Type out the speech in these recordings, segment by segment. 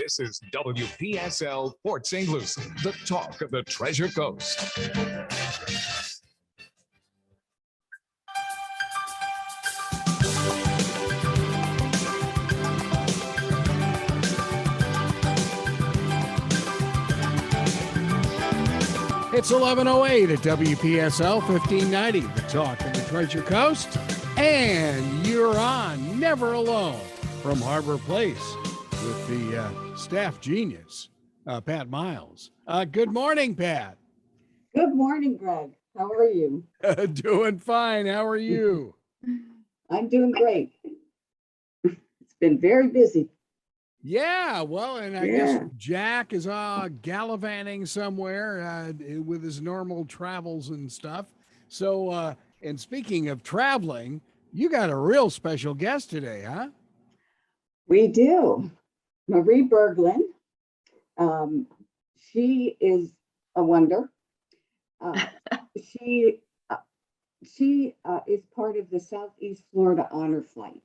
This is WPSL Port St. Lucie, the talk of the Treasure Coast. It's 11:08 at WPSL 1590, the talk of the Treasure Coast, and you're on Never Alone from Harbor Place with the staff genius, Pat Miles. Good morning, Pat. Good morning, Greg. How are you? Doing fine. How are you? I'm doing great. It's been very busy. Yeah, well, and I guess Jack is gallivanting somewhere with his normal travels and stuff. So, and speaking of traveling, you got a real special guest today, huh? We do. Marie Berglin. She is a wonder. She is part of the Southeast Florida Honor Flight.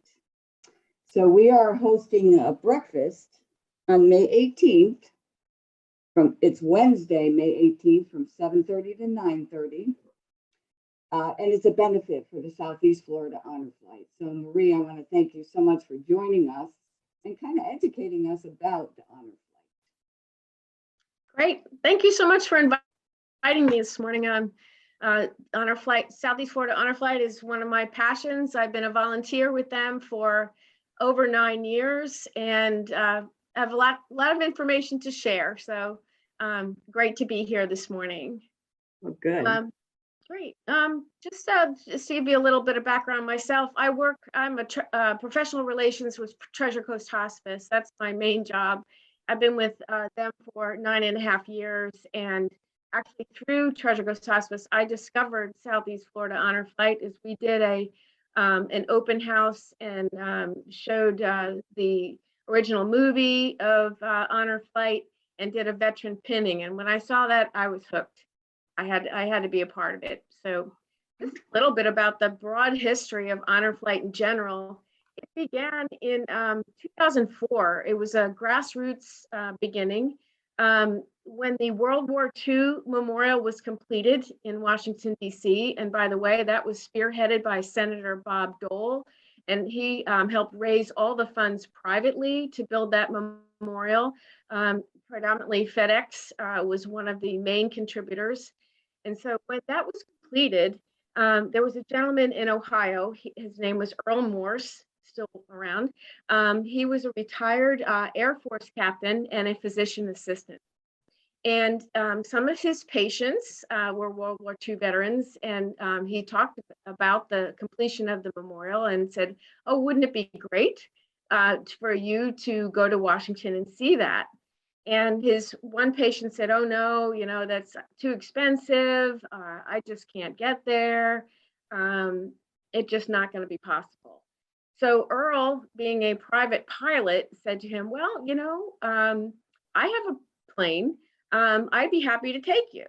So we are hosting a breakfast on May 18th. It's Wednesday, May 18th, from 7:30 to 9:30. And it's a benefit for the Southeast Florida Honor Flight. So Marie, I want to thank you so much for joining us and kind of educating us about the Honor Flight. Great. Thank you so much for inviting me this morning on Honor Flight. Southeast Florida Honor Flight is one of my passions. I've been a volunteer with them for over 9 years and have a lot of information to share. So great to be here this morning. Well, good. Great. Just to give you a little bit of background myself, I'm a professional relations with Treasure Coast Hospice. That's my main job. I've been with them for 9.5 years, and actually through Treasure Coast Hospice, I discovered Southeast Florida Honor Flight as we did an open house and showed the original movie of Honor Flight and did a veteran pinning. And when I saw that, I was hooked. I had to be a part of it. So just a little bit about the broad history of Honor Flight in general. It began in 2004. It was a grassroots beginning. When the World War II memorial was completed in Washington, D.C., and by the way, that was spearheaded by Senator Bob Dole, and he helped raise all the funds privately to build that memorial. Predominantly FedEx was one of the main contributors. And so when that was completed, there was a gentleman in Ohio, his name was Earl Morse, still around. He was a retired Air Force captain and a physician assistant. And some of his patients were World War II veterans, and he talked about the completion of the memorial and said, oh, wouldn't it be great for you to go to Washington and see that? And his one patient said, oh, no, that's too expensive. I just can't get there. It's just not going to be possible. So Earl, being a private pilot, said to him, well, I have a plane. I'd be happy to take you.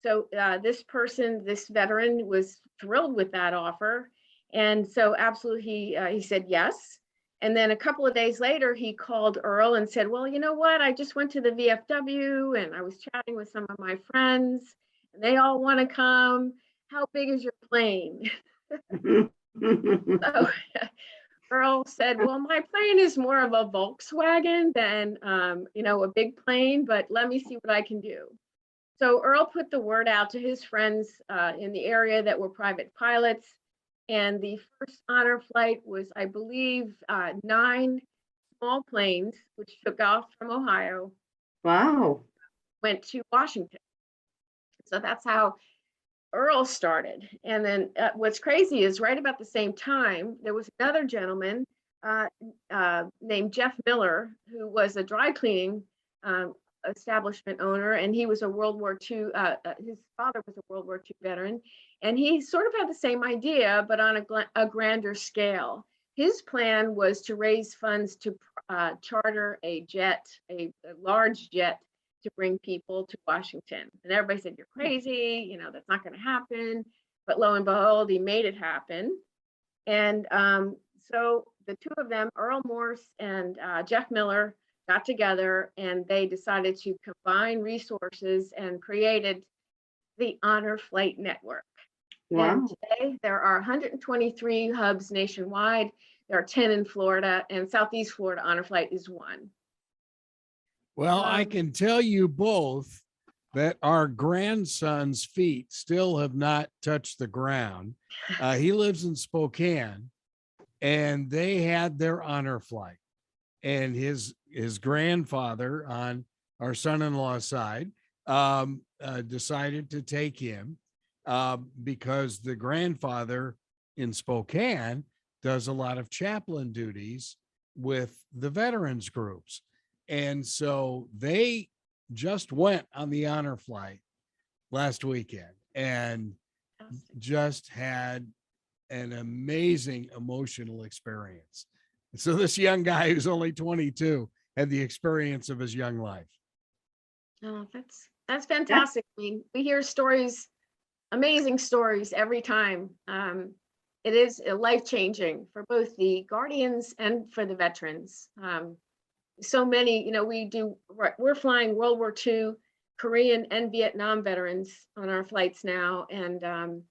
So this veteran was thrilled with that offer. And so absolutely, he said yes. And then a couple of days later, he called Earl and said, well, you know what? I just went to the VFW and I was chatting with some of my friends and they all want to come. How big is your plane? So Earl said, well, my plane is more of a Volkswagen than, a big plane, but let me see what I can do. So Earl put the word out to his friends in the area that were private pilots. And the first honor flight was, I believe, 9 small planes, which took off from Ohio. Wow. Went to Washington. So that's how Earl started. And then what's crazy is right about the same time, there was another gentleman named Jeff Miller, who was a dry cleaning establishment owner, and he was a World War II, his father was a World War II veteran, and he sort of had the same idea, but on a grander scale. His plan was to raise funds to charter a jet, a large jet, to bring people to Washington. And everybody said, you're crazy, that's not going to happen. But lo and behold, he made it happen. And so the two of them, Earl Morse and Jeff Miller, got together and they decided to combine resources and created the Honor Flight Network. And Wow. today there are 123 hubs nationwide. There are 10 in Florida, and Southeast Florida Honor Flight is one. Well, I can tell you both that our grandson's feet still have not touched the ground. He lives in Spokane, and they had their honor flight. And his grandfather on our son-in-law's side decided to take him because the grandfather in Spokane does a lot of chaplain duties with the veterans groups. And so they just went on the honor flight last weekend and just had an amazing emotional experience. So this young guy who's only 22 had the experience of his young life. Oh, that's fantastic. I mean, we hear stories, amazing stories every time. It is life-changing for both the guardians and for the veterans. So many, we're flying World War II, Korean and Vietnam veterans on our flights now. And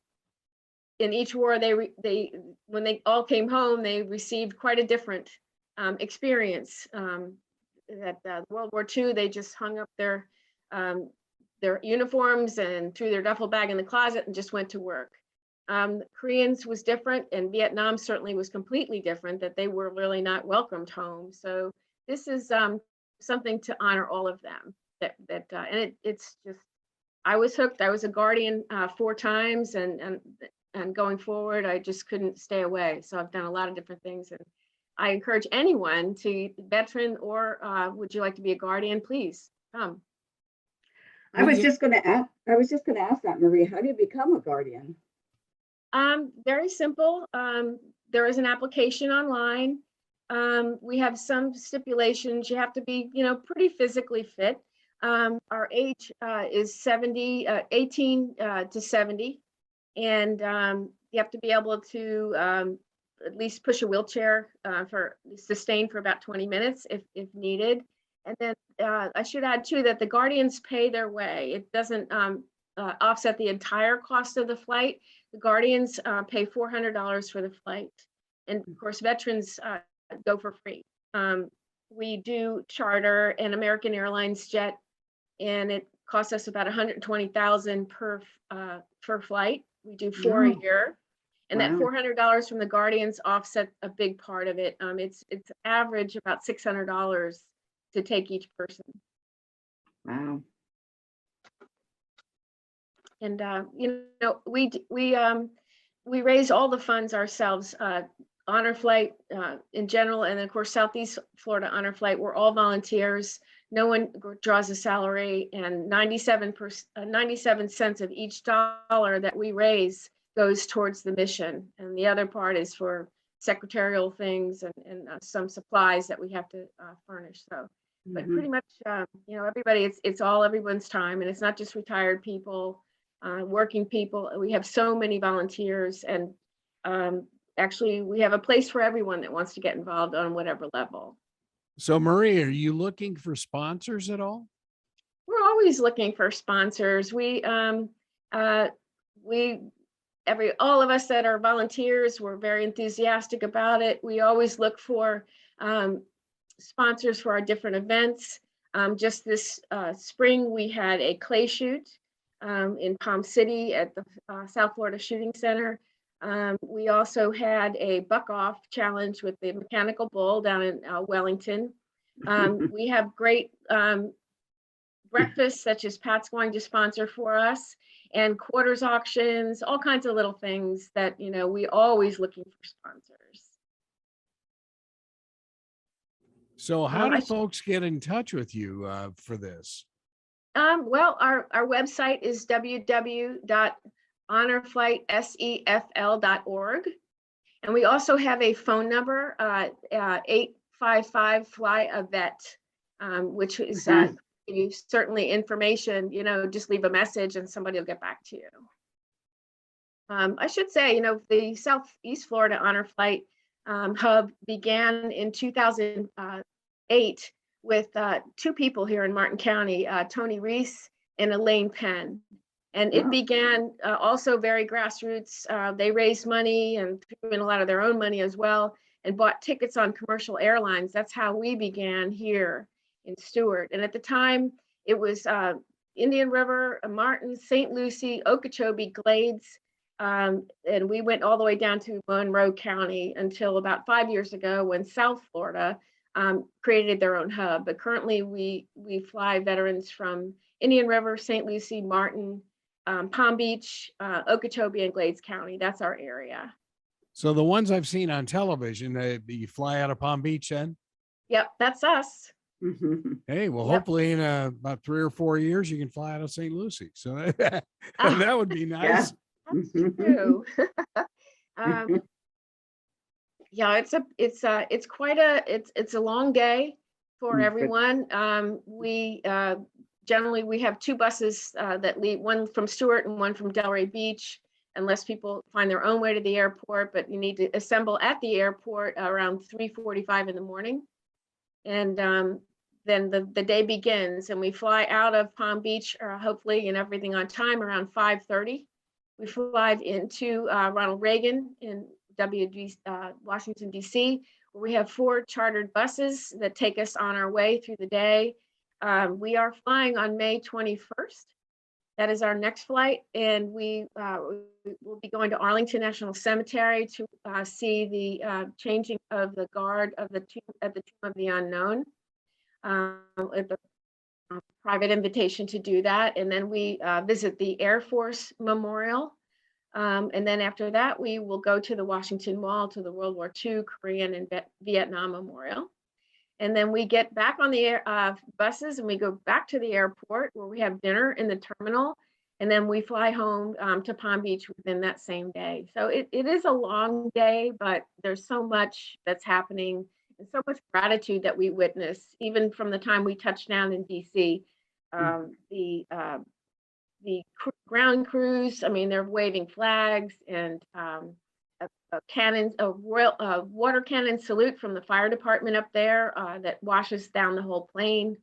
in each war, when they all came home, they received quite a different experience. World War II, they just hung up their uniforms and threw their duffel bag in the closet and just went to work. Koreans was different, and Vietnam certainly was completely different, that they were really not welcomed home. So this is something to honor all of them. It's just, I was hooked. I was a guardian 4 times, and going forward, I just couldn't stay away. So I've done a lot of different things, and I encourage anyone, to veteran or would you like to be a guardian, please come. I was just going to ask that, Marie. How do you become a guardian? Very simple. There is an application online. We have some stipulations. You have to be, pretty physically fit. Our age is 18 to 70. And you have to be able to at least push a wheelchair sustain for about 20 minutes if needed. And then I should add too that the guardians pay their way. It doesn't offset the entire cost of the flight. The guardians pay $400 for the flight. And of course, veterans go for free. We do charter an American Airlines jet, and it costs us about $120,000 per flight. We do 4 a year. And that $400 from the guardians offset a big part of it. It's average about $600 to take each person. Wow. And we raise all the funds ourselves. Honor Flight in general, and of course Southeast Florida Honor Flight, we're all volunteers. No one draws a salary, and 97 cents of each dollar that we raise goes towards the mission, and the other part is for secretarial things and some supplies that we have to furnish. So, but pretty much, everybody, it's all everyone's time, and it's not just retired people, working people. We have so many volunteers, and actually, we have a place for everyone that wants to get involved on whatever level. So, Marie, are you looking for sponsors at all? We're always looking for sponsors. All of us that are volunteers, we're very enthusiastic about it. We always look for sponsors for our different events. Just this spring, we had a clay shoot in Palm City at the South Florida Shooting Center. We also had a buck-off challenge with the mechanical bull down in Wellington. We have great breakfasts, such as Pat's going to sponsor for us, and quarters auctions, all kinds of little things that, we always looking for sponsors. So how do folks get in touch with you for this? Well, our website is www.honorflightsefl.org. And we also have a phone number, 855-FLY-A-VET, which is give you certainly information, just leave a message and somebody will get back to you. I should say, the Southeast Florida Honor Flight hub began in 2008 with two people here in Martin County, Tony Reese and Elaine Penn. And it began also very grassroots. They raised money and threw in a lot of their own money as well, and bought tickets on commercial airlines. That's how we began here in Stewart. And at the time, it was Indian River, Martin, St. Lucie, Okeechobee, Glades, and we went all the way down to Monroe County until about 5 years ago when South Florida created their own hub. But currently, we fly veterans from Indian River, St. Lucie, Martin, Palm Beach, Okeechobee, and Glades County. That's our area. So the ones I've seen on television, you fly out of Palm Beach then? Yep, that's us. Hey, well, Yep. hopefully in about 3 or 4 years, you can fly out of St. Lucie. So that would be nice. That's true. Yeah, it's a long day for everyone. We generally we have two buses that leave, one from Stewart and one from Delray Beach, unless people find their own way to the airport. But you need to assemble at the airport around 3:45 in the morning, and then the day begins. And we fly out of Palm Beach, hopefully, and everything on time around 5:30. We fly into Ronald Reagan in Washington, D.C., where we have 4 chartered buses that take us on our way through the day. We are flying on May 21st. That is our next flight, and we will be going to Arlington National Cemetery to see the changing of the guard of the tomb at the Tomb of the Unknown. At the private invitation to do that, and then we visit the Air Force Memorial, and then after that we will go to the Washington Mall, to the World War II, Korean, and Vietnam Memorial. And then we get back on the buses and we go back to the airport where we have dinner in the terminal. And then we fly home to Palm Beach within that same day. So it is a long day, but there's so much that's happening and so much gratitude that we witness, even from the time we touched down in DC. The ground crews, I mean, they're waving flags and a water cannon salute from the fire department up there that washes down the whole plane.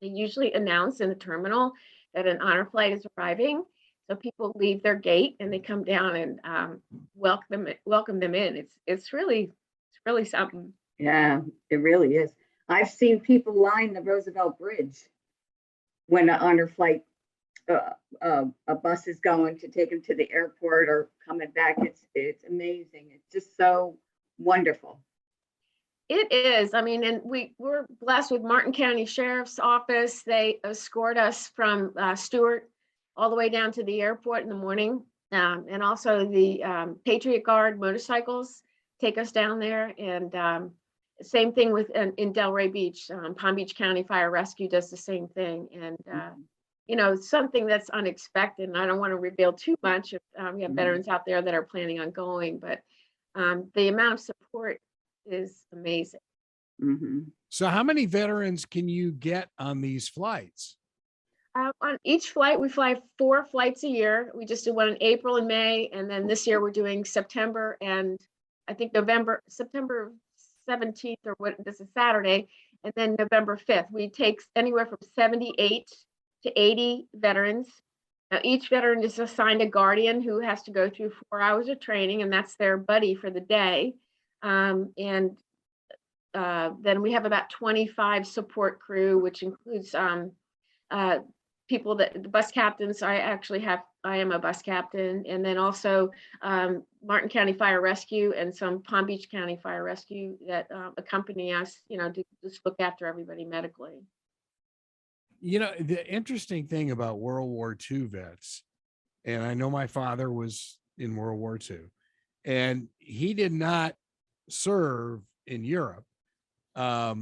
They usually announce in the terminal that an honor flight is arriving, so people leave their gate and they come down and welcome them in. It's really something. Yeah, it really is. I've seen people line the Roosevelt Bridge when an honor flight, a bus is going to take them to the airport or coming back. It's amazing. It's just so wonderful. It is. I mean, and we're blessed with Martin County Sheriff's Office. They escort us from Stewart all the way down to the airport in the morning. And also the Patriot Guard motorcycles take us down there. And same thing with in Delray Beach. Palm Beach County Fire Rescue does the same thing. And, you know, something that's unexpected. And I don't want to reveal too much if we have veterans out there that are planning on going, but the amount of support is amazing. So how many veterans can you get on these flights? On each flight, we fly 4 flights a year. We just did one in April and May, and then this year we're doing September and I think September 17th, or what, this is Saturday, and then November 5th. We take anywhere from 78 to 80 veterans. Now, each veteran is assigned a guardian who has to go through 4 hours of training, and that's their buddy for the day. And then we have about 25 support crew, which includes people that the bus captains. I am a bus captain, and then also Martin County Fire Rescue and some Palm Beach County Fire Rescue that accompany us, you know, to just look after everybody medically. You know, the interesting thing about World War II vets, and I know my father was in World War II, and he did not serve in Europe, but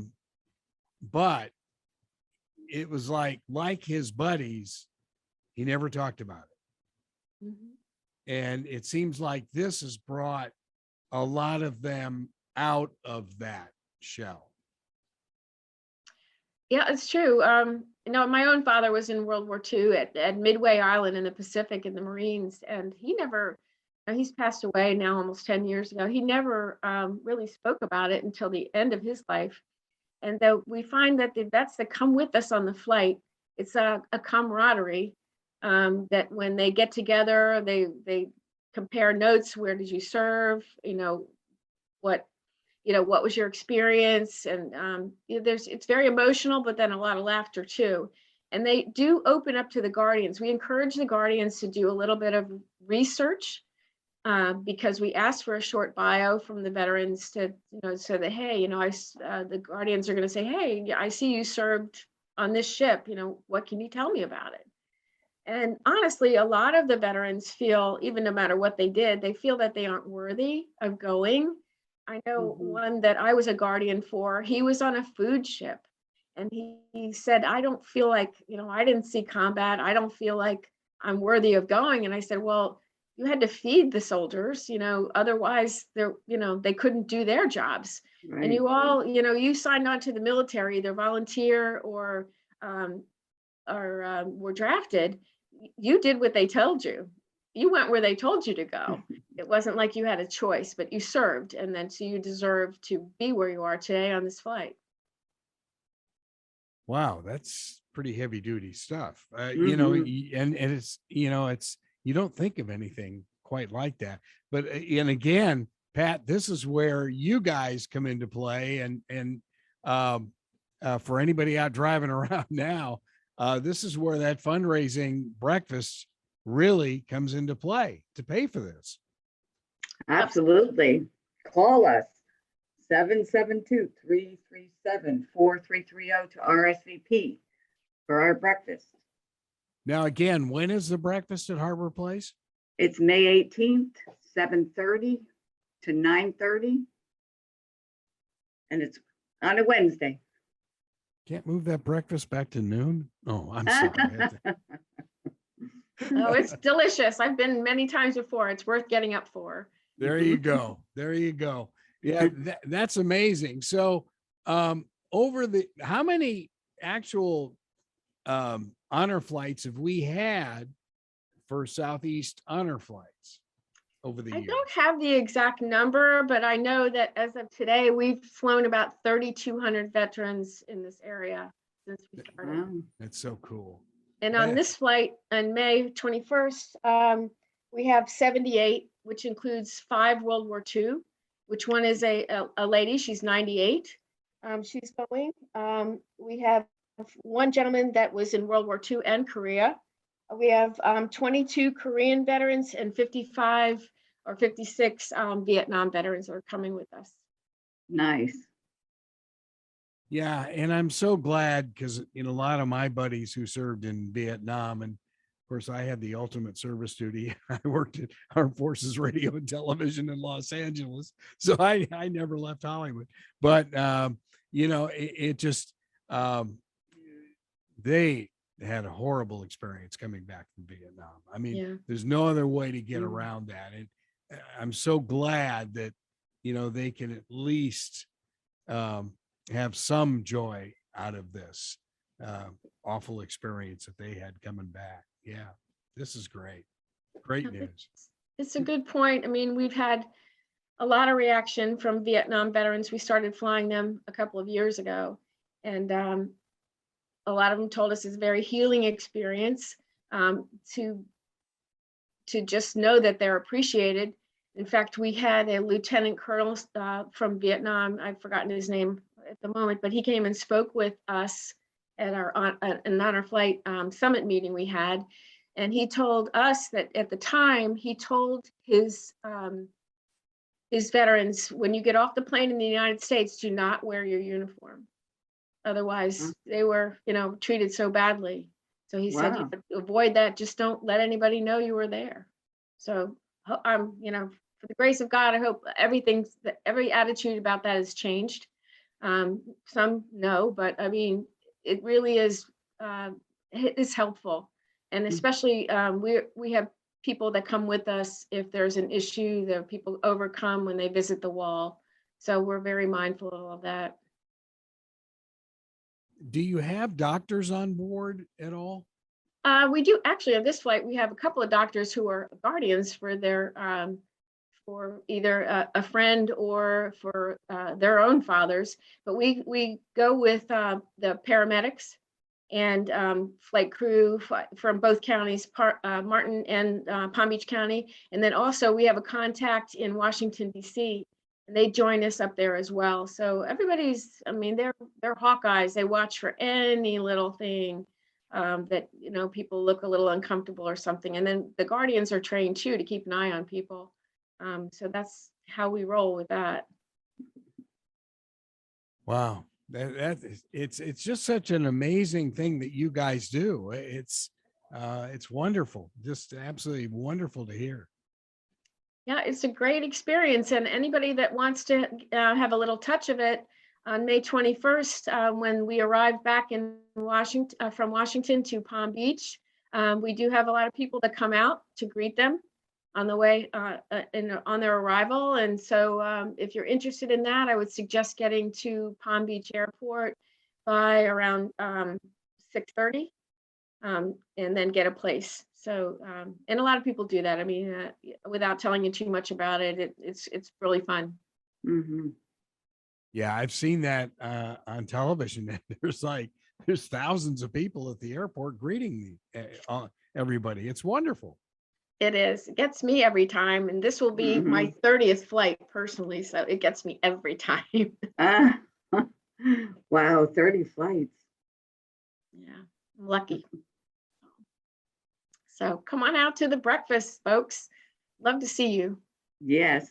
it was like his buddies, he never talked about it. And it seems like this has brought a lot of them out of that shell. Yeah, it's true. You know, my own father was in World War II at Midway Island in the Pacific in the Marines, and he's passed away now almost 10 years ago. He never really spoke about it until the end of his life. And though we find that the vets that come with us on the flight, it's a camaraderie, that when they get together, they compare notes. Where did you serve? What what was your experience? And it's very emotional, but then a lot of laughter too. And they do open up to the guardians. We encourage the guardians to do a little bit of research, because we ask for a short bio from the veterans to, so that, hey, the guardians are going to say, hey, I see you served on this ship, what can you tell me about it? And honestly, a lot of the veterans feel, even no matter what they did, they feel that they aren't worthy of going. I know one that I was a guardian for, he was on a food ship, and he said, I don't feel like, I didn't see combat. I don't feel like I'm worthy of going. And I said, well, you had to feed the soldiers, otherwise they couldn't do their jobs. Right. And you all, you signed on to the military, either volunteer or were drafted. You did what they told you. You went where they told you to go. It wasn't like you had a choice, but you served. And then so you deserve to be where you are today on this flight. Wow, that's pretty heavy duty stuff. And it's, you don't think of anything quite like that. But, and again, Pat, this is where you guys come into play. And for anybody out driving around now, this is where that fundraising breakfast really comes into play to pay for this. Absolutely. Call us 772-337-4330 to RSVP for our breakfast. Now, again, when is the breakfast at Harbor Place? It's May 18th, 7:30 to 9:30. And it's on a Wednesday. Can't move that breakfast back to noon? Oh, I'm sorry. Oh, it's delicious. I've been many times before. It's worth getting up for. There you go. There you go. Yeah, that's amazing. So how many actual honor flights have we had for Southeast honor flights over the years? I don't have the exact number, but I know that as of today, we've flown about 3,200 veterans in this area since we started. Wow. That's so cool. And on this flight on May 21st, we have 78, which includes 5 World War II, which one is a lady, she's 98. She's going. We have one gentleman that was in World War II and Korea. We have 22 Korean veterans and 55 or 56 Vietnam veterans are coming with us. Nice. Yeah, and I'm so glad because a lot of my buddies who served in Vietnam, and of course I had the ultimate service duty. I worked at Armed Forces Radio and Television in Los Angeles, so I never left Hollywood. But it just they had a horrible experience coming back from Vietnam. I mean, There's no other way to get around that. And I'm so glad that they can at least have some joy out of this awful experience that they had coming back. Yeah, this is great. Great news. It's a good point. I mean, we've had a lot of reaction from Vietnam veterans. We started flying them a couple of years ago, and a lot of them told us it's a very healing experience to just know that they're appreciated. In fact, we had a lieutenant colonel from Vietnam. I've forgotten his name at the moment, but he came and spoke with us at an honor flight summit meeting we had. And he told us that at the time, he told his veterans, when you get off the plane in the United States, do not wear your uniform. Otherwise, they were, treated so badly. So he said, avoid that. Just don't let anybody know you were there. So for the grace of God, I hope every attitude about that has changed. Some no, but I mean, it really is helpful. And especially we have people that come with us if there's an issue that people overcome when they visit the wall. So we're very mindful of all that. Do you have doctors on board at all? We do actually on this flight. We have a couple of doctors who are guardians for their for either a friend or for their own fathers. But we go with the paramedics and flight crew from both counties, Martin and Palm Beach County. And then also we have a contact in Washington, D.C., and they join us up there as well. So everybody's, I mean, they're Hawkeyes. They watch for any little thing that, you know, people look a little uncomfortable or something. And then the Guardians are trained too to keep an eye on people. So that's how we roll with that. Wow. It's just such an amazing thing that you guys do. It's wonderful. Just absolutely wonderful to hear. Yeah, it's a great experience. And anybody that wants to have a little touch of it, on May 21st, when we arrive back in Washington, from Washington to Palm Beach, we do have a lot of people that come out to greet them on the way, on their arrival. And so if you're interested in that, I would suggest getting to Palm Beach Airport by around 6:30 and then get a place. So, and a lot of people do that. I mean, without telling you too much about it, it's really fun. Mm-hmm. Yeah, I've seen that on television. There's thousands of people at the airport greeting everybody. It's wonderful. It is. It gets me every time. And this will be my 30th flight personally. So it gets me every time. Wow, 30 flights. Yeah, I'm lucky. So come on out to the breakfast, folks. Love to see you. Yes.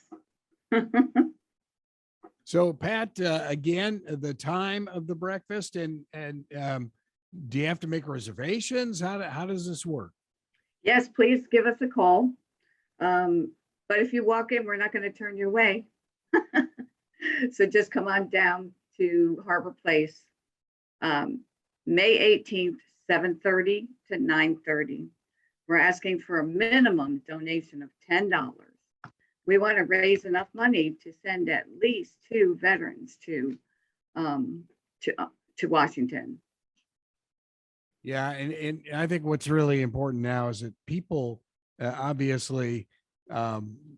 So Pat, again, the time of the breakfast and do you have to make reservations? How does this work? Yes, please give us a call. But if you walk in, we're not going to turn you away. So just come on down to Harbor Place, May 18th, 7:30 to 9:30. We're asking for a minimum donation of $10. We want to raise enough money to send at least 2 veterans to Washington. Yeah, and I think what's really important now is that people, obviously,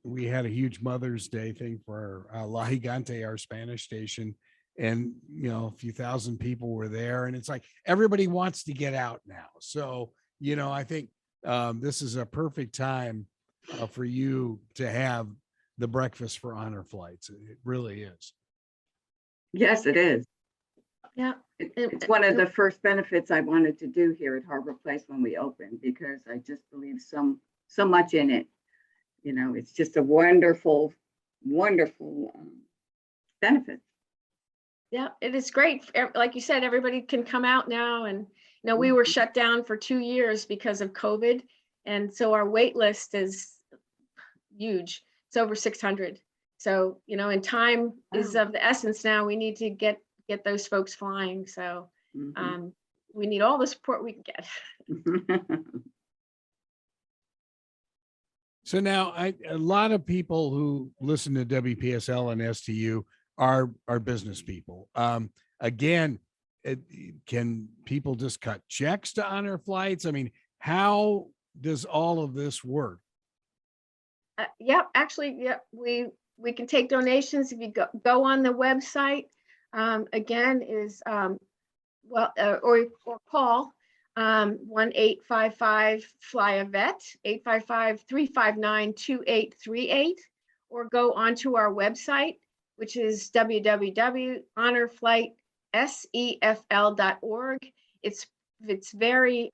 we had a huge Mother's Day thing for La Gigante, our Spanish station, and you know, a few thousand people were there, and it's like everybody wants to get out now. So, you know, I think this is a perfect time for you to have the breakfast for honor flights. It really is. Yes, it is. Yeah. It's one of the first benefits I wanted to do here at Harbor Place when we opened, because I just believe so much in it. You know, it's just a wonderful, wonderful benefit. Yeah, it is great. Like you said, everybody can come out now. And, you know, we were shut down for 2 years because of COVID. And so our wait list is huge. It's over 600. So, you know, and time is of the essence now. We need to get those folks flying. So we need all the support we can get. So now a lot of people who listen to WPSL and STU are business people. Again, can people just cut checks to honor flights? I mean, how does all of this work? Yeah, actually, yeah, we can take donations if you go on the website. Again, is or call 1-855-FLY-A-VET, 855-359-2838, or go onto our website, which is www.honorflightsefl.org. It's very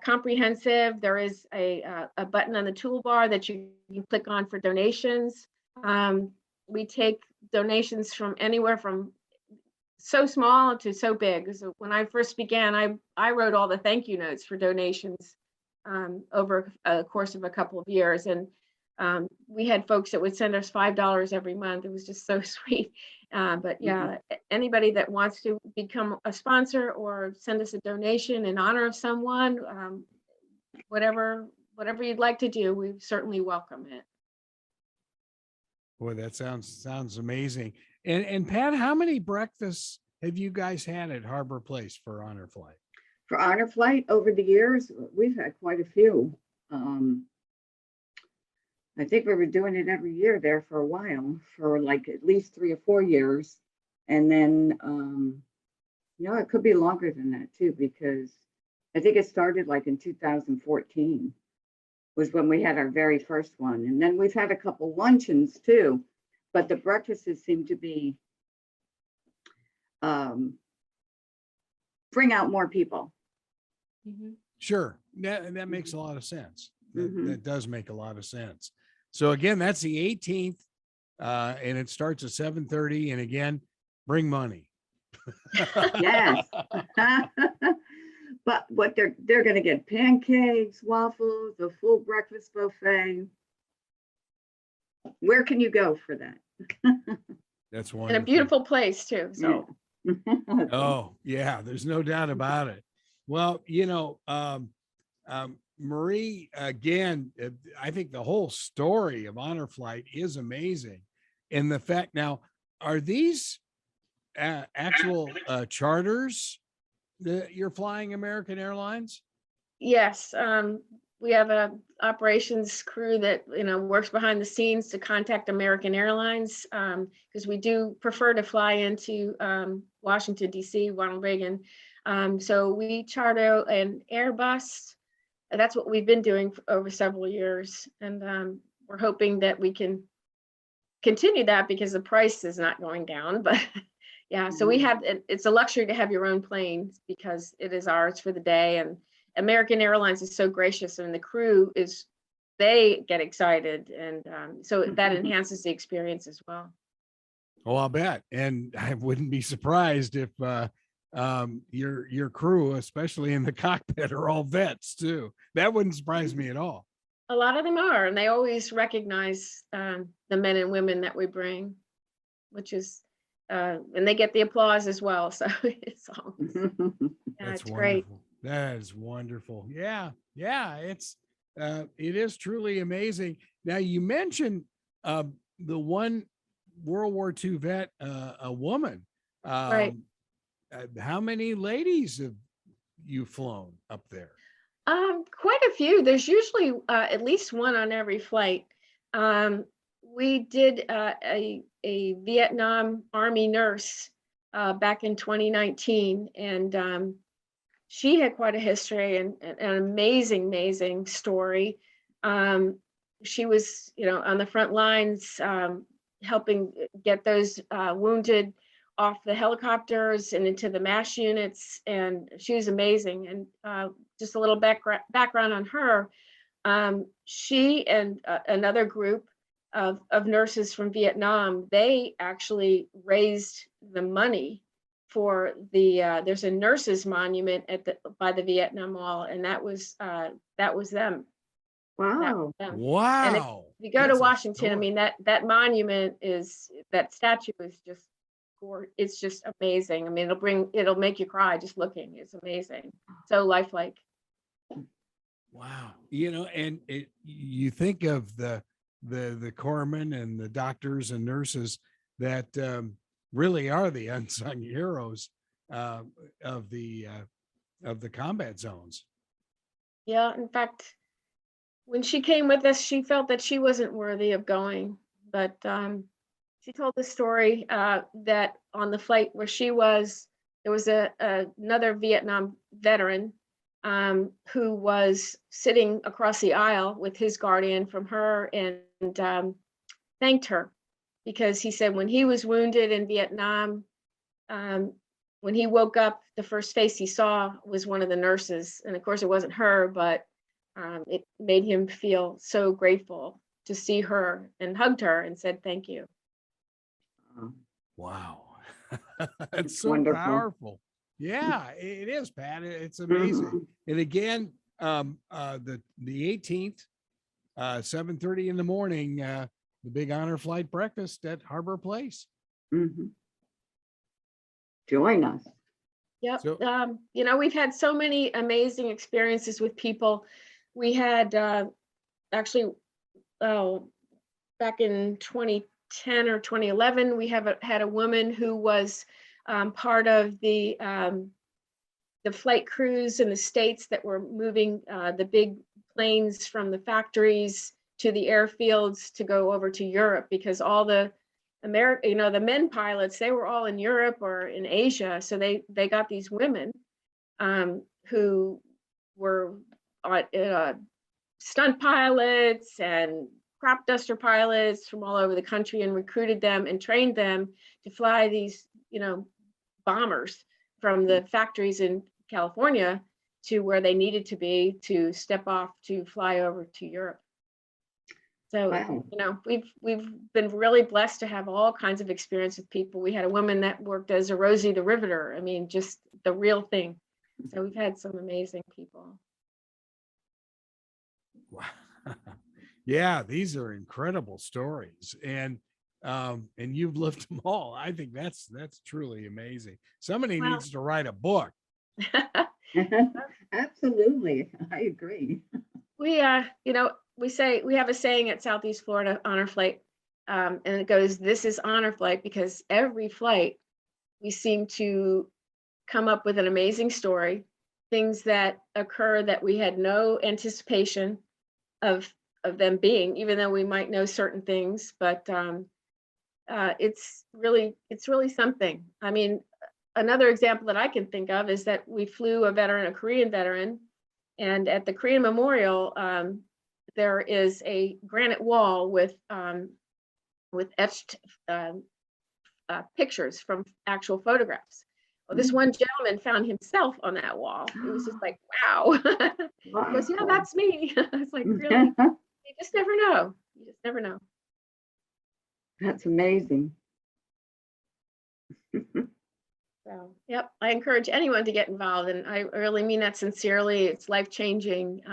comprehensive. There is a button on the toolbar that you can click on for donations. We take donations from anywhere from so small to so big. So when I first began, I wrote all the thank you notes for donations over a course of a couple of years. And we had folks that would send us $5 every month. It was just so sweet. But yeah, anybody that wants to become a sponsor or send us a donation in honor of someone, whatever you'd like to do, we certainly welcome it. Boy, that sounds amazing. And Pat, how many breakfasts have you guys had at Harbor Place for Honor Flight? For Honor Flight over the years, we've had quite a few. I think we were doing it every year there for a while, for like at least 3 or 4 years. And then, it could be longer than that too, because I think it started like in 2014 was when we had our very first one. And then we've had a couple luncheons too, but the breakfasts seem to be, bring out more people. Sure. That makes a lot of sense. Mhm. That does make a lot of sense. So again, that's the 18th, and it starts at 7:30. And again, bring money. Yes. But what they're going to get pancakes, waffles, a full breakfast buffet. Where can you go for that? That's In wonderful. a beautiful place too, so. Yeah. Oh, yeah, there's no doubt about it. Well, Marie, again, I think the whole story of Honor Flight is amazing. And the fact now, are these actual charters that you're flying American Airlines? Yes, we have a operations crew that, works behind the scenes to contact American Airlines, because we do prefer to fly into Washington, DC, Ronald Reagan. So we charter an Airbus. That's what we've been doing for over several years. And we're hoping that we can continue that because the price is not going down. But yeah, so it's a luxury to have your own plane because it is ours for the day. And American Airlines is so gracious, and the crew they get excited. And so that enhances the experience as well. Oh, I'll bet. And I wouldn't be surprised if your crew, especially in the cockpit, are all vets too. That wouldn't surprise me at all. A lot of them are, and they always recognize the men and women that we bring, which is, and they get the applause as well. So it's always, That's it's great. wonderful. That is wonderful. Yeah. It is truly amazing. Now you mentioned the one World War II vet, a woman. Right. How many ladies have you flown up there? Quite a few. There's usually at least one on every flight. We did a Vietnam Army nurse back in 2019, and she had quite a history and an amazing story. She was, on the front lines, helping get those wounded off the helicopters and into the MASH units, and she was amazing. And just a little background on her. She and another group of nurses from Vietnam, they actually raised the money for there's a nurses monument by the Vietnam Wall, and that was them. Wow. Wow. And if you go to Washington, I mean, that monument that statue is just, it's just amazing. I mean, it'll make you cry just looking. It's amazing. So lifelike. Wow. And you think of the corpsmen and the doctors and nurses that really are the unsung heroes of the combat zones. Yeah. In fact, when she came with us, she felt that she wasn't worthy of going, but she told the story that on the flight where she was, there was another Vietnam veteran who was sitting across the aisle with his guardian from her, and thanked her because he said when he was wounded in Vietnam, when he woke up, the first face he saw was one of the nurses. And of course, it wasn't her, but it made him feel so grateful to see her, and hugged her and said, thank you. Wow. It's so wonderful. powerful. Yeah, it is, Pat. It's amazing. And again, the 18th, 7:30 in the morning, the big honor flight breakfast at Harbor Place. Join us. Yep. So- We've had so many amazing experiences with people. We had actually, back in 2010 or 2011, we had a woman who was part of the flight crews in the States that were moving the big planes from the factories to the airfields to go over to Europe, because all the the men pilots, they were all in Europe or in Asia. So they got these women who were stunt pilots and crop duster pilots from all over the country, and recruited them and trained them to fly these, bombers from the factories in California to where they needed to be to step off to fly over to Europe. So, Wow. we've been really blessed to have all kinds of experience with people. We had a woman that worked as a Rosie the Riveter. I mean, just the real thing. So we've had some amazing people. Wow. Yeah, these are incredible stories, and you've lived them all. I think that's truly amazing. Somebody Well, needs to write a book. Absolutely. I agree. we we have a saying at Southeast Florida Honor Flight, and it goes, "This is Honor Flight," because every flight we seem to come up with an amazing story, things that occur that we had no anticipation of them being, even though we might know certain things. But it's really something. I mean, another example that I can think of is that we flew a Korean veteran, and at the Korean Memorial, there is a granite wall with etched pictures from actual photographs. Well, this one gentleman found himself on that wall. It was just like, wow. He goes, "Yeah, that's me." I was like, really? You just never know. You just never know. That's amazing. So, yep, I encourage anyone to get involved, and I really mean that sincerely. It's life-changing.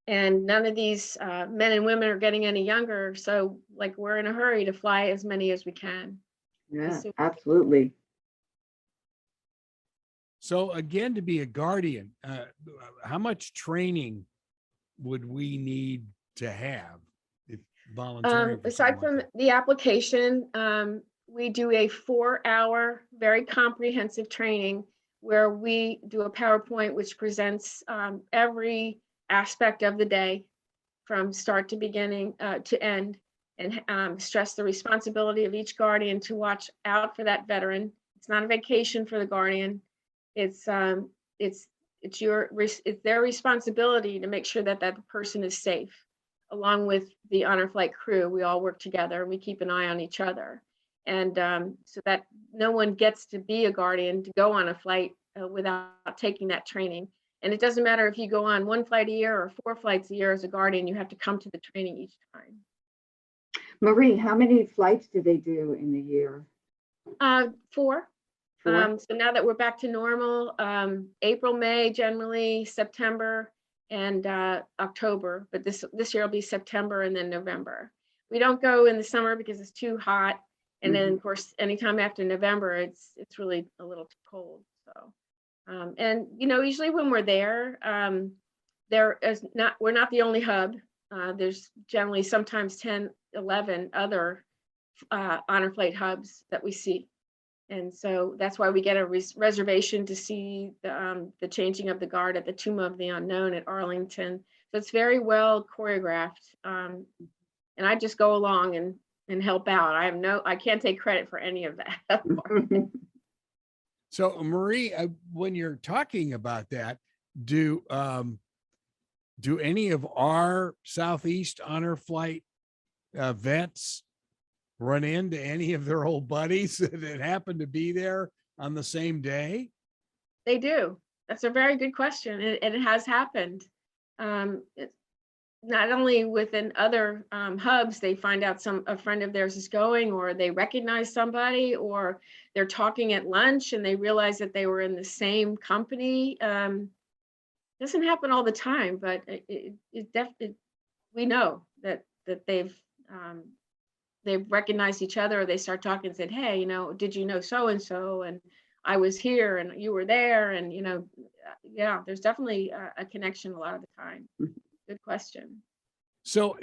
And none of these men and women are getting any younger. So, like, we're in a hurry to fly as many as we can. Yeah, absolutely. So again, to be a guardian, how much training would we need to have if volunteering? Aside from the application, we do a 4-hour, very comprehensive training where we do a PowerPoint which presents every aspect of the day from start to beginning to end, and stress the responsibility of each guardian to watch out for that veteran. It's not a vacation for the guardian. It's their responsibility to make sure that that person is safe. Along with the Honor Flight crew, we all work together and we keep an eye on each other. And so that no one gets to be a guardian to go on a flight without taking that training. And it doesn't matter if you go on 1 flight a year or 4 flights a year as a guardian, you have to come to the training each time. Marie, how many flights do they do in the year? 4. 4? So now that we're back to normal, April, May, generally September, and October. But this year will be September and then November. We don't go in the summer because it's too hot. And then, of course, anytime after November, it's really a little too cold. So, and usually when we're there, we're not the only hub. There's generally sometimes 10, 11 other Honor Flight hubs that we see. And so that's why we get a reservation to see the changing of the guard at the Tomb of the Unknown at Arlington. So it's very well choreographed. And I just go along and help out. I can't take credit for any of that. So Marie, when you're talking about that, do any of our Southeast Honor Flight vets run into any of their old buddies that happen to be there on the same day? They do. That's a very good question. And it has happened. Not only within other hubs, they find out a friend of theirs is going, or they recognize somebody, or they're talking at lunch and they realize that they were in the same company. Doesn't happen all the time, but it definitely, we know that they've recognized each other, or they start talking and said, "Hey, did you know so-and-so? And I was here and you were there." And, yeah, there's definitely a connection a lot of the time. Good question. So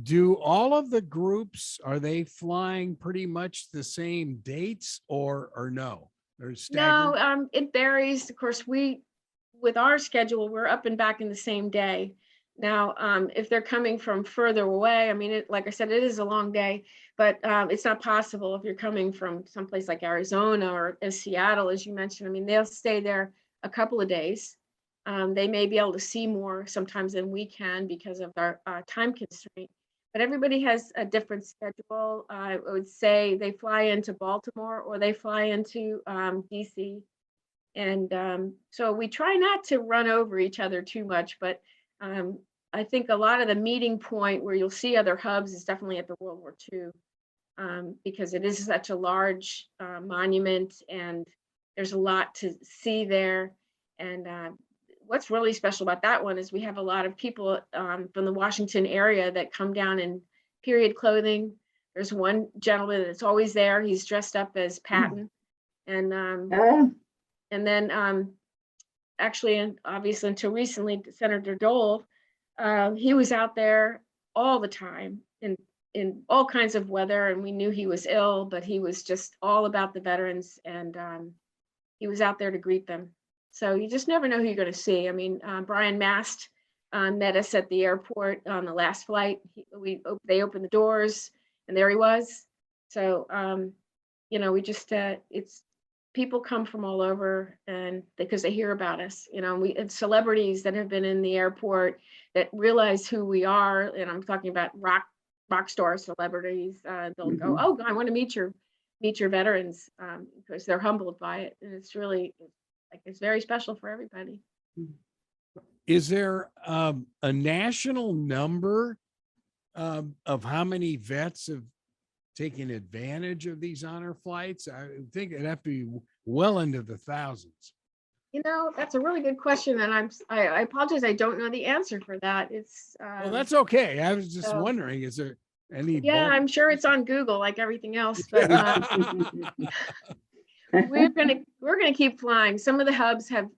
do all of the groups, are they flying pretty much the same dates or no? They're staggered? No, it varies. Of course, with our schedule, we're up and back in the same day. Now, if they're coming from further away, I mean, like I said, it is a long day, but it's not possible if you're coming from someplace like Arizona or Seattle, as you mentioned. I mean, they'll stay there a couple of days. They may be able to see more sometimes than we can because of our time constraint. But everybody has a different schedule. I would say they fly into Baltimore or they fly into DC. And so we try not to run over each other too much, but I think a lot of the meeting point where you'll see other hubs is definitely at the World War II, because it is such a large monument and there's a lot to see there. And what's really special about that one is we have a lot of people from the Washington area that come down in period clothing. There's one gentleman that's always there. He's dressed up as Patton. And then actually, and obviously until recently, Senator Dole, he was out there all the time in all kinds of weather, and we knew he was ill, but he was just all about the veterans, and he was out there to greet them. So you just never know who you're going to see. I mean, Brian Mast met us at the airport on the last flight. They opened the doors, and there he was. So we just it's people come from all over, and because they hear about us, we had celebrities that have been in the airport that realize who we are. And I'm talking about rock star celebrities. They'll go, "Oh, I want to meet your veterans," because they're humbled by it. And it's really it's very special for everybody. Is there a national number of how many vets have taking advantage of these honor flights? I think it'd have to be well into the thousands. That's a really good question, and I apologize, I don't know the answer for that. It's well, that's okay. I was just wondering, is there any? Yeah, I'm sure it's on Google like everything else, but we're gonna keep flying. Some of the hubs have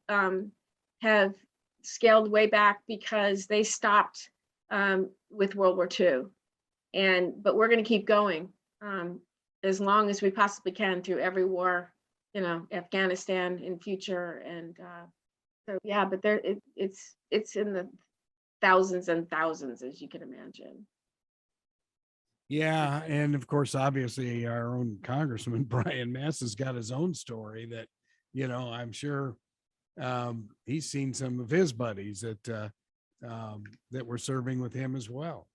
scaled way back because they stopped with World War II, but we're gonna keep going. As long as we possibly can through every war, Afghanistan in future. And so, yeah, but it's in the thousands and thousands, as you can imagine. Yeah. And of course, obviously our own Congressman, Brian Mast, has got his own story that, I'm sure he's seen some of his buddies that were serving with him as well.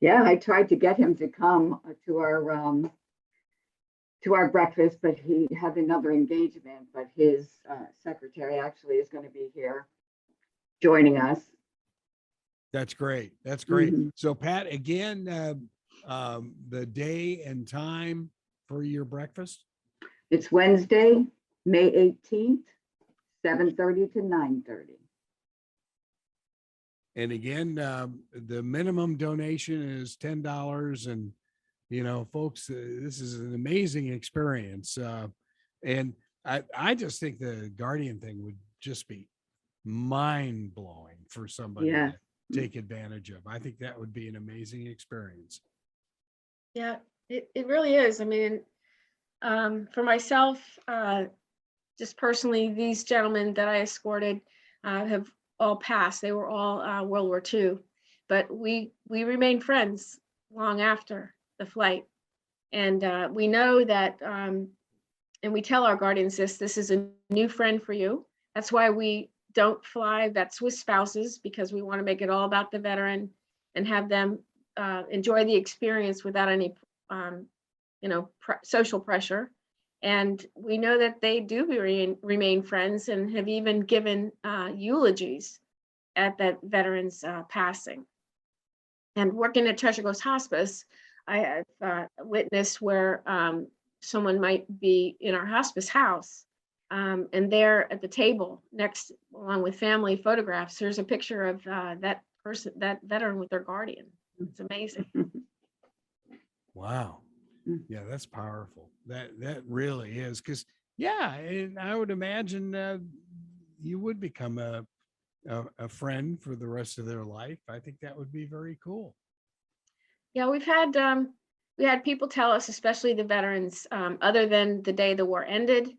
Yeah, I tried to get him to come to our breakfast, but he had another engagement. But his secretary actually is going to be here joining us. That's great. That's great. So, Pat, again, the day and time for your breakfast? It's Wednesday, May 18th, 7:30 to 9:30. And again, the minimum donation is $10. And, folks, this is an amazing experience. And I just think the Guardian thing would just be mind blowing for somebody to take advantage of. I think that would be an amazing experience. Yeah, it really is. I mean, for myself, just personally, these gentlemen that I escorted have all passed. They were all World War II, but we remain friends long after the flight. And we know that, and we tell our guardians this is a new friend for you. That's why we don't fly vets with spouses, because we want to make it all about the veteran and have them enjoy the experience without any, social pressure. And we know that they do remain friends and have even given eulogies at that veteran's passing. And working at Treasure Coast Hospice, I have witnessed where someone might be in our hospice house, and there at the table next, along with family photographs, there's a picture of that veteran with their guardian. It's amazing. Wow. Yeah, that's powerful. That really is, because and I would imagine you would become a friend for the rest of their life. I think that would be very cool. Yeah, we had people tell us, especially the veterans, other than the day the war ended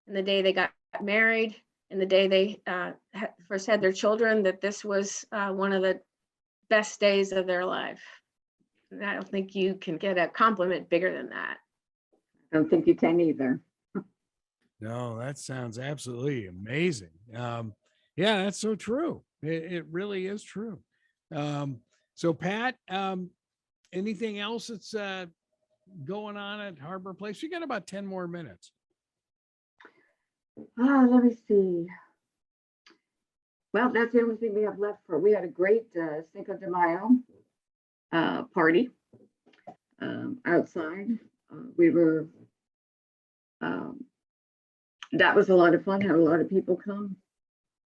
and the day they got married, and the day they first had their children, that this was one of the best days of their life. And I don't think you can get a compliment bigger than that. I don't think you can either. No, that sounds absolutely amazing. Yeah, that's so true. It really is true. So Pat, anything else that's going on at Harbor Place? We got about 10 more minutes. Let me see. Well, that's the only thing we have left for. We had a great Cinco de Mayo party outside. We were. That was a lot of fun. Had a lot of people come.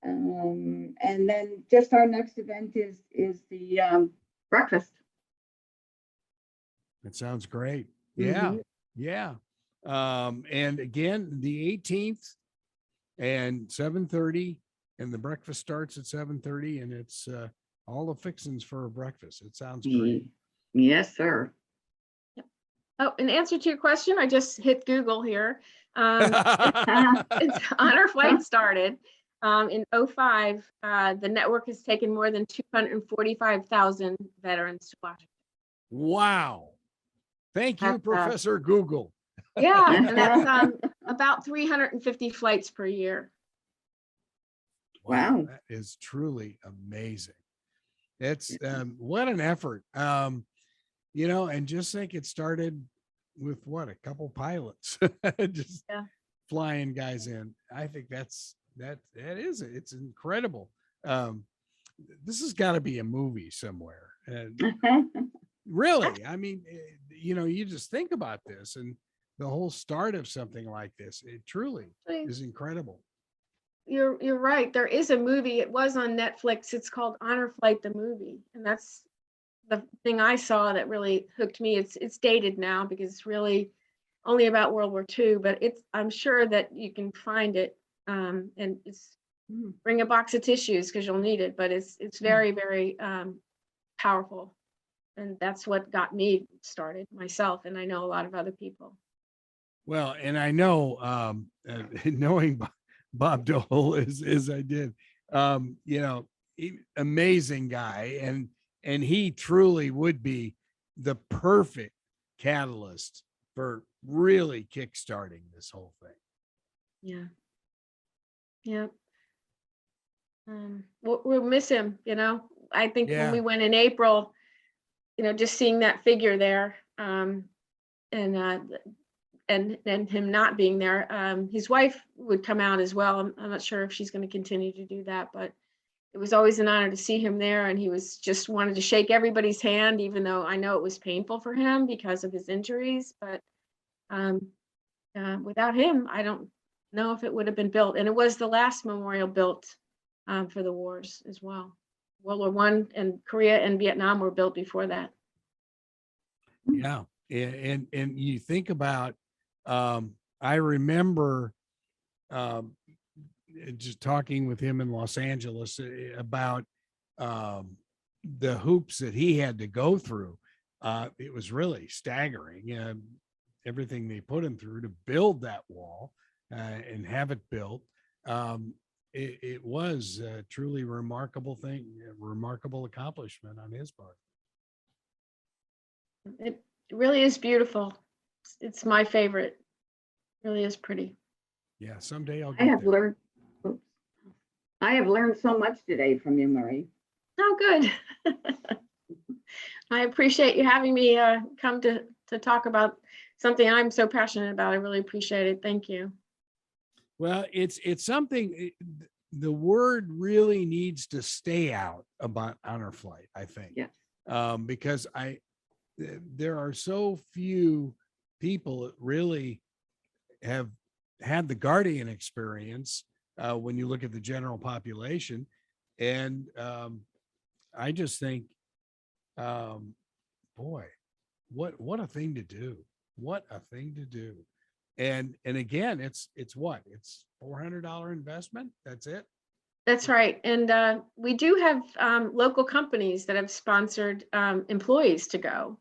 And then just our next event is the breakfast. That sounds great. Yeah. Yeah. And again, the 18th and 7:30, and the breakfast starts at 7:30, and it's all the fixings for a breakfast. It sounds great. Yes, sir. Oh, in answer to your question, I just hit Google here. It's Honor Flight started in 2005. The network has taken more than 245,000 veterans to Washington. Wow. Thank you, Professor Google. Yeah, and that's about 350 flights per year. Wow. That is truly amazing. It's what an effort. You know, and just think it started with what, a couple pilots just flying guys in. I think it's incredible. This has got to be a movie somewhere. And really, I mean, you know, you just think about this and the whole start of something like this. It truly is incredible. You're right. There is a movie. It was on Netflix. It's called Honor Flight, the movie, and that's the thing I saw that really hooked me. It's dated now because it's really only about World War II, but I'm sure that you can find it, and it's bring a box of tissues because you'll need it. But it's very, very powerful, and that's what got me started myself, and I know a lot of other people. Well, and I know knowing Bob Dole as I did, you know, amazing guy, and he truly would be the perfect catalyst for really kickstarting this whole thing. Yeah. Yeah. We'll miss him, you know. I think when we went in April, you know, just seeing that figure there, and him not being there, his wife would come out as well. I'm not sure if she's going to continue to do that, but it was always an honor to see him there, and he was just wanted to shake everybody's hand, even though I know it was painful for him because of his injuries. But without him, I don't know if it would have been built. And it was the last memorial built for the wars as well. World War I and Korea and Vietnam were built before that. Yeah, and you think about, I remember just talking with him in Los Angeles about the hoops that he had to go through. It was really staggering, everything they put him through to build that wall and have it built. It was a truly remarkable thing, a remarkable accomplishment on his part. It really is beautiful. It's my favorite. It really is pretty. Yeah, someday I'll I have learned so much today from you, Marie. Oh, good. I appreciate you having me come to talk about something I'm so passionate about. I really appreciate it. Thank you. Well, it's something, the word really needs to stay out about Honor Flight, I think. Yeah. Because there are so few people that really have had the Guardian experience when you look at the general population. And I just think, boy, what a thing to do. What a thing to do. And again, it's what? It's $400 investment. That's it. That's right. And we do have local companies that have sponsored employees to go.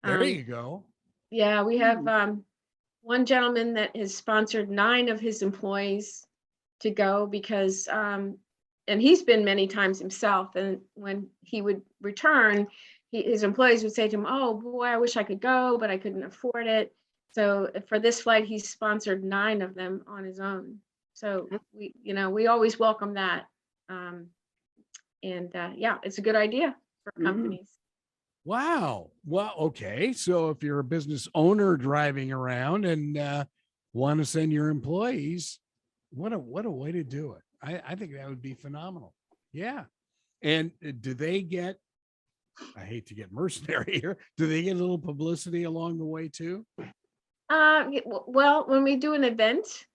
There you go. Yeah, we have one gentleman that has sponsored 9 of his employees to go because, and he's been many times himself. And when he would return, his employees would say to him, "Oh boy, I wish I could go, but I couldn't afford it." So for this flight, he sponsored 9 of them on his own. So we always welcome that. Yeah, it's a good idea for companies. Wow. Well, okay. So if you're a business owner driving around and want to send your employees, what a way to do it. I think that would be phenomenal. Yeah. And do they get, I hate to get mercenary here, do they get a little publicity along the way too? Well, when we do an event,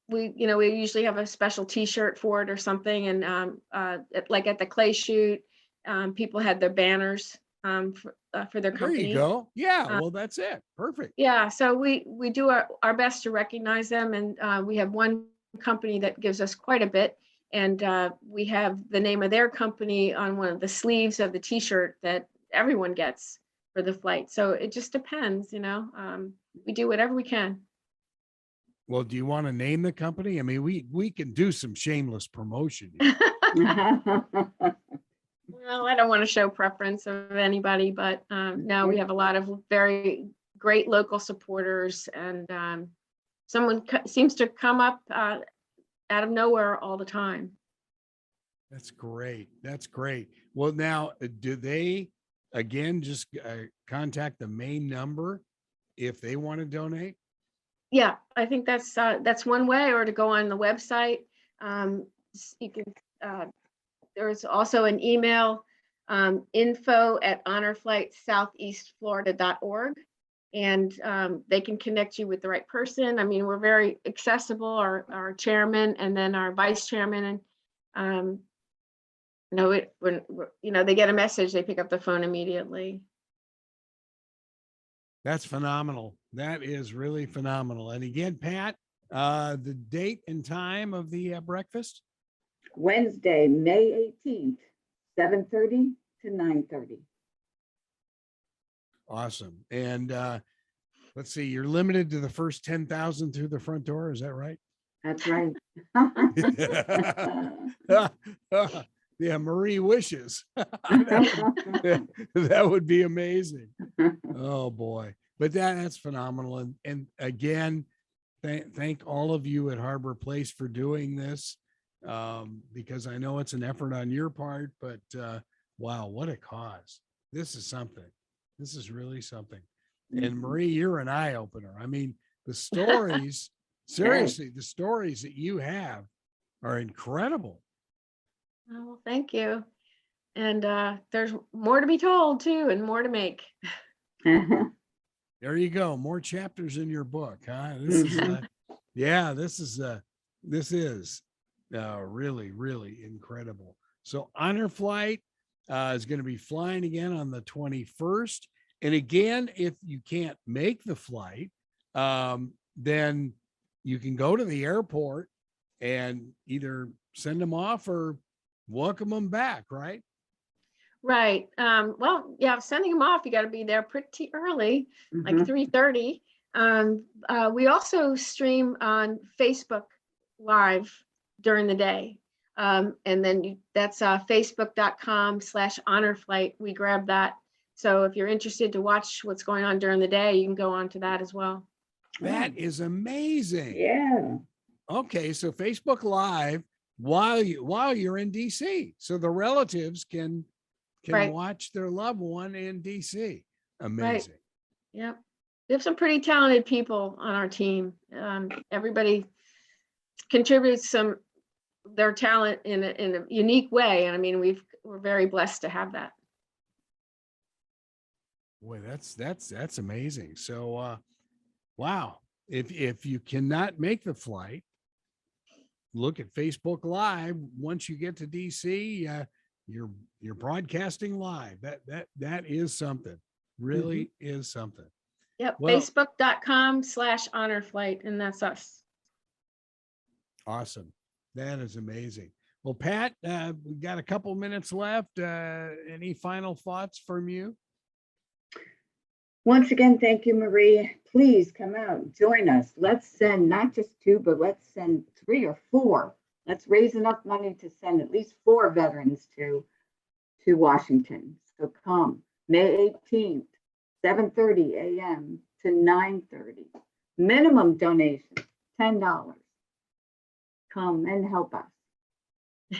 we usually have a special T-shirt for it or something, and like at the clay shoot, people had their banners for their company. There you go. Yeah, well, that's it. Perfect. Yeah, so we do our best to recognize them, and we have one company that gives us quite a bit, and we have the name of their company on one of the sleeves of the T-shirt that everyone gets for the flight. So it just depends, we do whatever we can. Well, do you want to name the company? I mean, we can do some shameless promotion. Well, I don't want to show preference of anybody, but no, we have a lot of very great local supporters, and someone seems to come up out of nowhere all the time. That's great. That's great. Well, now, do they, again, just contact the main number if they want to donate? Yeah, I think that's one way, or to go on the website. You can. There's also an email, info@honorflightsoutheastflorida.org, and they can connect you with the right person. I mean, we're very accessible. Our chairman and then our vice chairman, and when they get a message, they pick up the phone immediately. That's phenomenal. That is really phenomenal. And again, Pat, the date and time of the breakfast? Wednesday, May 18th, 7:30 to 9:30. Awesome. And let's see, you're limited to the first 10,000 through the front door. Is that right? That's right. Yeah, Marie wishes. that would be amazing. Oh boy. But that's phenomenal. And again, thank all of you at Harbor Place for doing this. Because I know it's an effort on your part, but wow, what a cause. This is something. This is really something. And Marie, you're an eye opener. I mean, the stories, seriously, the stories that you have are incredible. Oh, well, thank you. And there's more to be told too, and more to make. There you go. More chapters in your book, huh? This is this is really, really incredible. So Honor Flight is going to be flying again on the 21st. And again, if you can't make the flight, then you can go to the airport and either send them off or welcome them back, right? Right. Well, yeah, sending them off, you got to be there pretty early, like 3:30. We also stream on Facebook Live during the day. And then that's facebook.com/honorflight. We grab that. So if you're interested to watch what's going on during the day, you can go on to that as well. That is amazing. Yeah. Okay, so Facebook Live while you're in DC, so the relatives can Right. watch their loved one in DC. Amazing. Right. Yep. We have some pretty talented people on our team. Everybody contributes their talent in a unique way, and I mean we're very blessed to have that. Boy, that's amazing. So wow, if you cannot make the flight, look at Facebook Live. Once you get to DC, you're broadcasting live. That is something. Really is something. Yep. Well, Facebook.com/honorflight, and that's us. Awesome. That is amazing. Well, Pat, we've got a couple minutes left. Any final thoughts from you? Once again, thank you, Marie. Please come out, join us. Let's send not just 2, but let's send 3 or 4. Let's raise enough money to send at least 4 veterans to Washington. So come, May 18th, 7:30 a.m. to 9:30. Minimum donation, $10. Come and help us.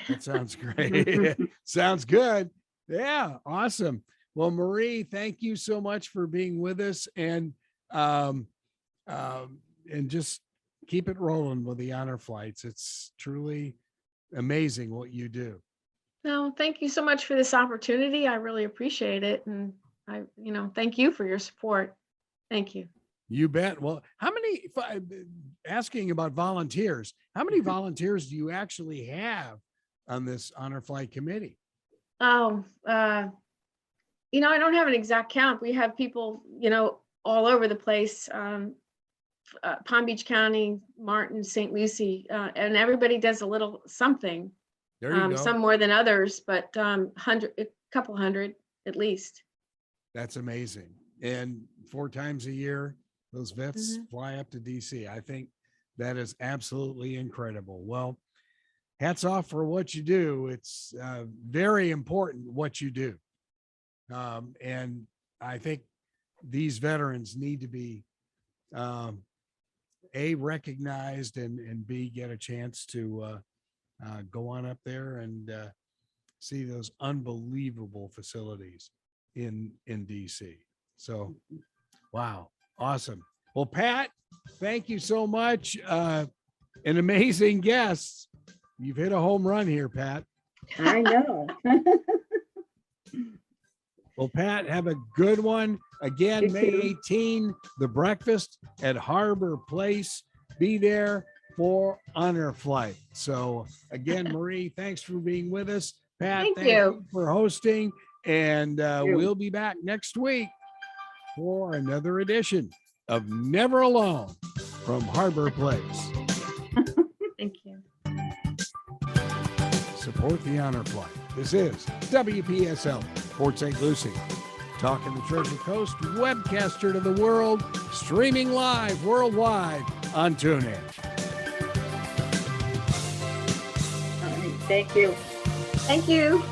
That sounds great. Sounds good. Yeah, awesome. Well, Marie, thank you so much for being with us, and just keep it rolling with the honor flights. It's truly amazing what you do. No, thank you so much for this opportunity. I really appreciate it. And thank you for your support. Thank you. You bet. Well, asking about volunteers, how many volunteers do you actually have on this honor flight committee? Oh, I don't have an exact count. We have people, all over the place. Palm Beach County, Martin, St. Lucie, and everybody does a little something. There you go. Some more than others, but a couple hundred at least. That's amazing. And 4 times a year, those vets fly up to DC. I think that is absolutely incredible. Well, hats off for what you do. It's very important what you do. And I think these veterans need to be A, recognized, and B, get a chance to go on up there and see those unbelievable facilities in DC. So, wow, awesome. Well, Pat, thank you so much. An amazing guest. You've hit a home run here, Pat. I know. Well, Pat, have a good one. Again, May 18, the breakfast at Harbor Place. Be there for honor flight. So again, Marie, thanks for being with us. Pat, thank you for hosting. And we'll be back next week for another edition of Never Alone from Harbor Place. Thank you. Support the honor flight. This is WPSL Port St. Lucie, talking the Treasure Coast, webcaster to the world, streaming live worldwide on TuneIn. All right, thank you. Thank you.